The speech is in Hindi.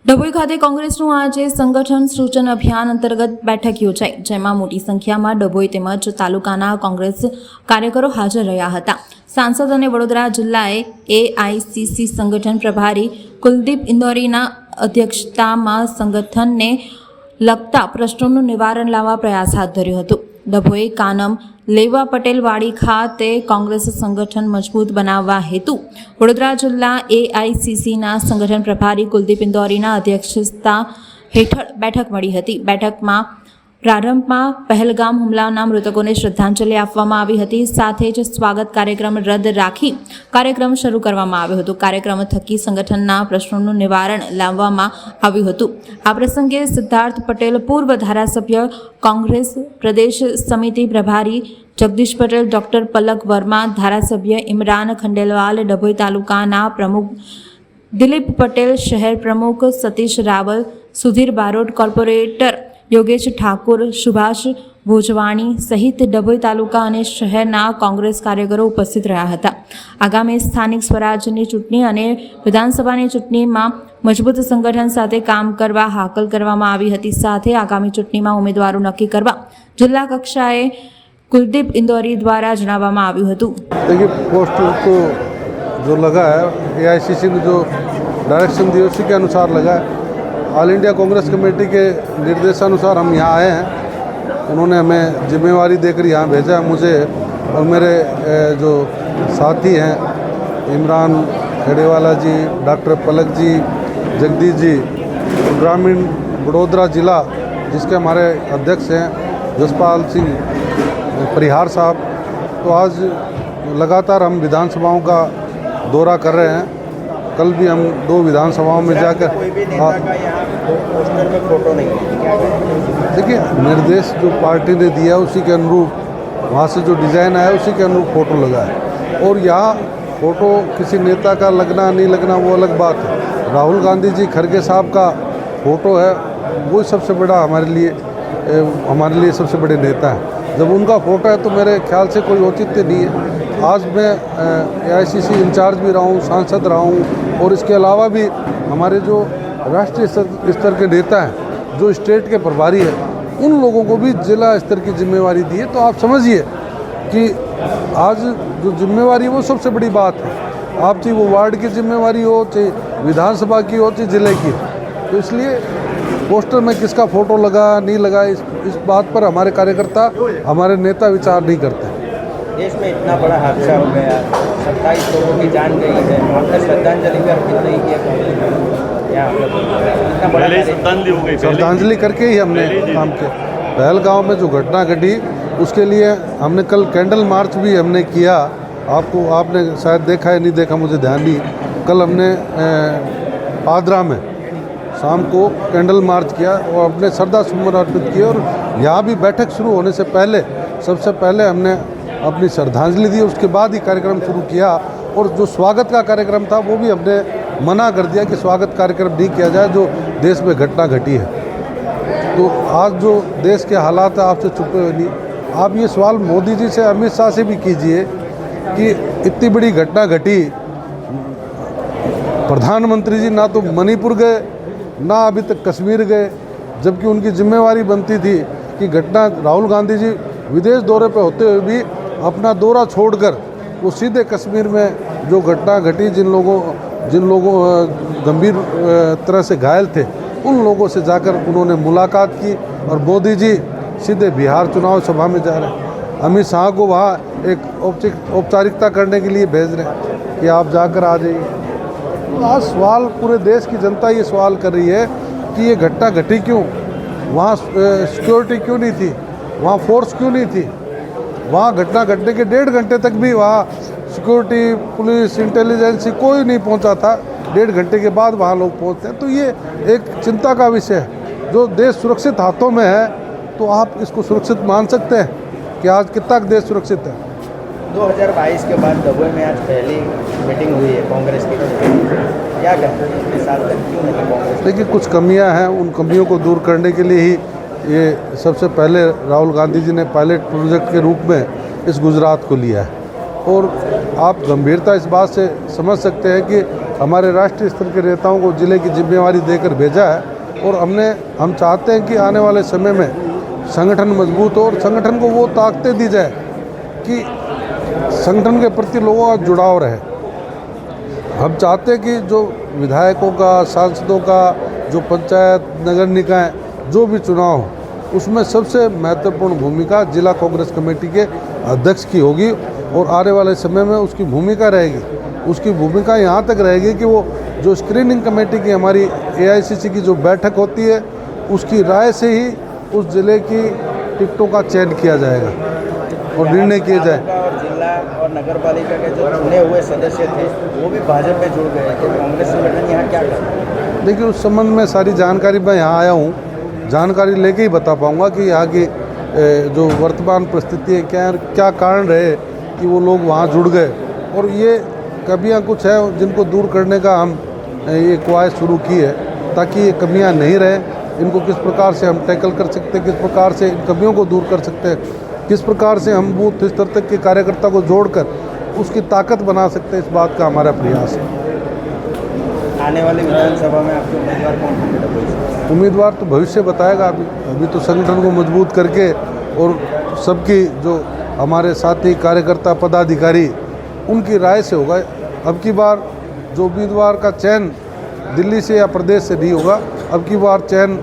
ડભોઈ ખાતે કોંગ્રેસનું આજે સંગઠન સૂચન અભિયાન અંતર્ગત બેઠક યોજાઈ, જેમાં મોટી સંખ્યામાં ડભોઈ તેમજ તાલુકાના કોંગ્રેસ કાર્યકરો હાજર રહ્યા હતા. સાંસદ અને વડોદરા જિલ્લાએ એઆઈસીસી સંગઠન પ્રભારી કુલદીપ ઇન્દોરીના અધ્યક્ષતામાં સંગઠનને લગતા પ્રશ્નોનું નિવારણ લાવવા પ્રયાસ હાથ ધર્યો હતો. ડભોઈ કાનમ લેવા પટેલ વાડી ખાતે કોંગ્રેસ સંગઠન મજબૂત બનાવવા હેતુ વડોદરા જિલ્લા એઆઈસીસીના સંગઠન પ્રભારી કુલદીપ ઇન્દોરીના અધ્યક્ષતા હેઠળ બેઠક મળી હતી. બેઠકમાં પ્રારંભમાં પહેલગામ હુમલાના મૃતકોને શ્રદ્ધાંજલિ આપવામાં આવી હતી. સાથે જ સ્વાગત કાર્યક્રમ રદ રાખી કાર્યક્રમ શરૂ કરવામાં આવ્યો હતો. કાર્યક્રમ થકી સંગઠનના પ્રશ્નોનું નિવારણ લાવવામાં આવ્યું હતું. આ પ્રસંગે સિદ્ધાર્થ પટેલ, પૂર્વ ધારાસભ્ય, કોંગ્રેસ પ્રદેશ સમિતિ પ્રભારી જગદીશ પટેલ, ડૉક્ટર પલક વર્મા, ધારાસભ્ય ઇમરાન ખંડેલવાલ, ડભોઈ તાલુકાના પ્રમુખ દિલીપ પટેલ, શહેર પ્રમુખ સતીશ રાવલ, સુધીર બારોટ, કોર્પોરેટર યોગેશ ઠાકુર, સુભાષ ભોજવાણી સહિત ડભોઈ તાલુકા અને શહેરના કોંગ્રેસ કાર્યકરો ઉપસ્થિત રહ્યા હતા. આગામી સ્થાનિક સ્વરાજ્યની ચૂંટણી અને વિધાનસભાની ચૂંટણીમાં મજબૂત સંગઠન સાથે કામ કરવા હાકલ કરવામાં આવી હતી. સાથે આગામી ચૂંટણીમાં ઉમેદવારો નક્કી કરવા જિલ્લા કક્ષાએ कुलदीप इंदौरी द्वारा जनावવામાં આવ્યું હતું. देखिए, पोस्ट तो जो लगा है एआईसीसी ने जो डायरेक्शन दिया उसी के अनुसार लगा है. ऑल इंडिया कांग्रेस कमेटी के निर्देशानुसार हम यहाँ आए हैं. उन्होंने हमें जिम्मेवारी देकर यहाँ भेजा है, मुझे और मेरे जो साथी हैं इमरान खंडेलवाल जी, डॉक्टर पलक जी, जगदीश जी, ग्रामीण वडोदरा जिला जिसके हमारे अध्यक्ष हैं जसपाल सिंह परिहार साहब. तो आज लगातार हम विधानसभाओं का दौरा कर रहे हैं. कल भी हम 2 विधानसभाओं में जाकर पोस्टर में फोटो नहीं है. देखिए, निर्देश जो पार्टी ने दिया उसी के अनुरूप वहाँ से जो डिज़ाइन आया उसी के अनुरूप फ़ोटो लगा है. और यहाँ फ़ोटो किसी नेता का लगना नहीं लगना वो अलग बात है. राहुल गांधी जी खड़गे साहब का फ़ोटो है, वो सबसे बड़ा हमारे लिए सबसे बड़े नेता हैं. जब उनका फ़ोटो है तो मेरे ख्याल से कोई औचित्य नहीं है. आज मैं एआईसीसी इंचार्ज भी रहा हूँ, सांसद रहा हूँ, और इसके अलावा भी हमारे जो राष्ट्रीय स्तर के नेता हैं, जो स्टेट के प्रभारी हैं, उन लोगों को भी जिला स्तर की जिम्मेवारी दी है. तो आप समझिए कि आज जो जिम्मेवारी है वो सबसे बड़ी बात है. आप चाहे वो वार्ड की जिम्मेवारी हो, चाहे विधानसभा की हो, चाहे जिले की. तो इसलिए पोस्टर में किसका फ़ोटो लगा नहीं लगा इस बात पर हमारे कार्यकर्ता, हमारे नेता विचार नहीं करते. देश में इतना बड़ा हादसा हो गया, 27 लोगों की जान गई है, वहाँ पर श्रद्धांजलि भी अर्पित नहीं किया. इतना बड़ा श्रद्धांजलि हो गई, श्रद्धांजलि करके ही हमने काम किया. पहलगाम में जो घटना घटी उसके लिए हमने कल कैंडल मार्च भी हमने किया. आपने शायद देखा है, नहीं देखा मुझे ध्यान नहीं. कल हमने पादरा में शाम को कैंडल मार्च किया और अपने श्रद्धा सुमन अर्पित किए. और यहाँ भी बैठक शुरू होने से पहले सबसे पहले हमने अपनी श्रद्धांजलि दी, उसके बाद ही कार्यक्रम शुरू किया. और जो स्वागत का कार्यक्रम था वो भी हमने मना कर दिया कि स्वागत कार्यक्रम नहीं किया जाए जो देश में घटना घटी है. तो आज जो देश के हालात है आपसे छुपे हुए नहीं. आप ये सवाल मोदी जी से, अमित शाह से भी कीजिए कि इतनी बड़ी घटना घटी, प्रधानमंत्री जी ना तो मणिपुर गए ना अभी तक कश्मीर गए, जबकि उनकी जिम्मेवारी बनती थी कि घटना राहुल गांधी जी विदेश दौरे पर होते हुए भी अपना दौरा छोड़कर वो सीधे कश्मीर में जो घटना घटी, जिन लोगों गंभीर तरह से घायल थे उन लोगों से जाकर उन्होंने मुलाकात की. और मोदी जी सीधे बिहार चुनाव सभा में जा रहे हैं. अमित शाह को वहाँ एक औपचारिकता करने के लिए भेज रहे हैं कि आप जाकर आ जाइए. आज सवाल पूरे देश की जनता ये सवाल कर रही है कि ये घटना घटी क्यों, वहाँ सिक्योरिटी क्यों नहीं थी, वहाँ फोर्स क्यों नहीं थी. वहाँ घटना घटने के 1.5 घंटे तक भी वहाँ सिक्योरिटी, पुलिस, इंटेलिजेंस कोई नहीं पहुँचा था. 1.5 घंटे के बाद वहाँ लोग पहुँचते हैं. तो ये एक चिंता का विषय है. जो देश सुरक्षित हाथों में है तो आप इसको सुरक्षित मान सकते हैं कि आज कितना देश सुरक्षित है. 2022 के बाद डभोई में आज पहली मीटिंग हुई है कांग्रेस की. क्या कहते हैं इतने साल तक क्यों नहीं कांग्रेस? देखिए, कुछ कमियां हैं, उन कमियों को दूर करने के लिए ही ये सबसे पहले राहुल गांधी जी ने पायलट प्रोजेक्ट के रूप में इस गुजरात को लिया है. और आप गंभीरता इस बात से समझ सकते हैं कि हमारे राष्ट्रीय स्तर के नेताओं को जिले की जिम्मेवारी देकर भेजा है और हम चाहते हैं कि आने वाले समय में संगठन मजबूत हो और संगठन को वो ताकतें दी जाए कि संगठन के प्रति लोगों का जुड़ाव रहे। हम चाहते हैं कि जो विधायकों का, सांसदों का, जो पंचायत, नगर निकाय, जो भी चुनाव हो, उसमें सबसे महत्वपूर्ण भूमिका जिला कांग्रेस कमेटी के अध्यक्ष की होगी और आने वाले समय में उसकी भूमिका रहेगी। उसकी भूमिका यहाँ तक रहेगी कि वो जो स्क्रीनिंग कमेटी की हमारी AICC की जो बैठक होती है, उसकी राय से ही उस जिले की टिकटों का चयन किया जाएगा और निर्णय किए जाए। और जिला और नगर पालिका के जो चुने हुए सदस्य थे वो भी भाजपा में जुड़ गए, तो कांग्रेस संगठन यहाँ क्या कर रहा है? देखिए, उस संबंध में सारी जानकारी मैं यहाँ आया हूँ, जानकारी लेके ही बता पाऊँगा कि यहाँ की जो वर्तमान परिस्थिति है, क्या कारण रहे कि वो लोग वहाँ जुड़ गए और ये कमियाँ कुछ है जिनको दूर करने का हम ये कवायद शुरू की है ताकि ये कमियाँ नहीं रहे। इनको किस प्रकार से हम टैकल कर सकते हैं, किस प्रकार से इन कमियों को दूर कर सकते हैं, किस प्रकार से हम बूथ स्तर तक के कार्यकर्ता को जोड़कर उसकी ताकत बना सकते हैं, इस बात का हमारा प्रयास है। आने वाली विधानसभा में आपके उम्मीदवार कौन होंगे? उम्मीदवार तो भविष्य बताएगा। अभी तो संगठन को मजबूत करके और सबकी जो हमारे साथी कार्यकर्ता पदाधिकारी उनकी राय से होगा। अब की बार जो उम्मीदवार का चयन दिल्ली से या प्रदेश से नहीं होगा, अब की बार चयन